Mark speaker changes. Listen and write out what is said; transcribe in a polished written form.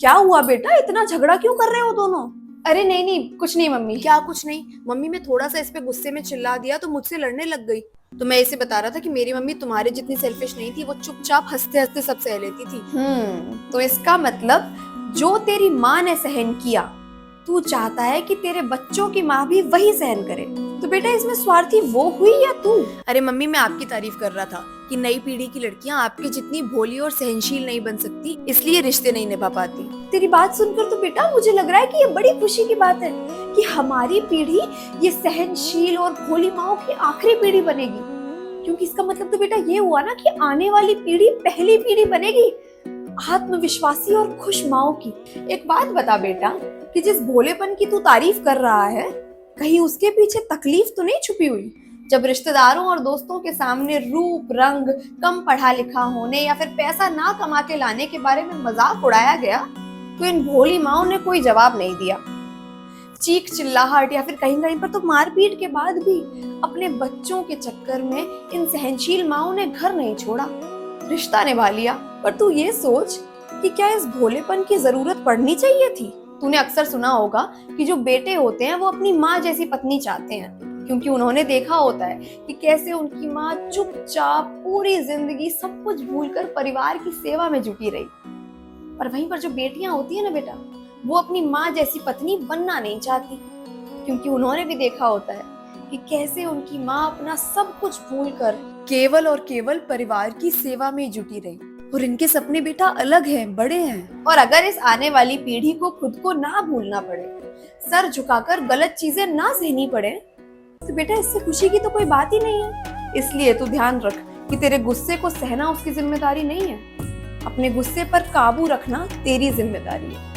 Speaker 1: क्या हुआ बेटा, इतना झगड़ा क्यों कर रहे हो दोनों?
Speaker 2: अरे नहीं नहीं, कुछ नहीं मम्मी।
Speaker 1: क्या कुछ नहीं? मम्मी मैं थोड़ा सा इस पे गुस्से में चिल्ला दिया तो मुझसे लड़ने लग गई। तो मैं इसे बता रहा था कि मेरी मम्मी तुम्हारे जितनी सेल्फिश नहीं थी, वो चुपचाप हंसते हंसते सब सह लेती थी।
Speaker 2: तो इसका मतलब जो तेरी माँ ने सहन किया, तू चाहता है कि तेरे बच्चों की माँ भी वही सहन करे। तो बेटा इसमें स्वार्थी वो हुई या तू?
Speaker 1: अरे मम्मी मैं आपकी तारीफ कर रहा था कि नई पीढ़ी की लड़कियां आपके जितनी भोली और सहनशील नहीं बन सकती, इसलिए रिश्ते नहीं निभा पाती।
Speaker 2: तेरी बात सुनकर तो बेटा मुझे लग रहा है कि ये बड़ी खुशी की बात है कि हमारी पीढ़ी ये सहनशील और भोली माओ की आखिरी पीढ़ी बनेगी। क्योंकि इसका मतलब तो बेटा ये हुआ ना कि आने वाली पीढ़ी पहली पीढ़ी बनेगी आत्मविश्वासी और खुश माओ की। एक बात बता बेटा, कि जिस भोलेपन की तू तारीफ कर रहा है, कहीं उसके पीछे तकलीफ तो नहीं छुपी हुई? जब रिश्तेदारों और दोस्तों के सामने रूप रंग, कम पढ़ा लिखा होने या फिर पैसा ना कमा के लाने के बारे में मजाक उड़ाया गया, तो इन भोली माओ ने कोई जवाब नहीं दिया। चीख चिल्लाहट या फिर कहीं कहीं पर तो मारपीट के बाद भी अपने बच्चों के चक्कर में इन सहनशील माओ ने घर नहीं छोड़ा, रिश्ता निभा लिया। पर तू ये सोच कि क्या इस भोलेपन की जरूरत पड़नी चाहिए थी? तूने अक्सर सुना होगा कि जो बेटे होते हैं वो अपनी माँ जैसी पत्नी चाहते हैं, क्योंकि उन्होंने देखा होता है कि कैसे उनकी माँ चुपचाप पूरी जिंदगी सब कुछ भूलकर परिवार की सेवा में जुटी रही। पर वहीं पर जो बेटियां होती है ना बेटा, वो अपनी माँ जैसी पत्नी बनना नहीं चाहती, क्योंकि उन्होंने भी देखा होता है कि कैसे उनकी माँ अपना सब कुछ भूलकर
Speaker 1: केवल और केवल परिवार की सेवा में जुटी रही। और इनके सपने बेटा अलग हैं, बड़े हैं।
Speaker 2: और अगर इस आने वाली पीढ़ी को खुद को ना भूलना पड़े, सर झुकाकर गलत चीजें ना सहनी पड़े, तो बेटा इससे खुशी की तो कोई बात ही नहीं है। इसलिए तू ध्यान रख कि तेरे गुस्से को सहना उसकी जिम्मेदारी नहीं है, अपने गुस्से पर काबू रखना तेरी जिम्मेदारी है।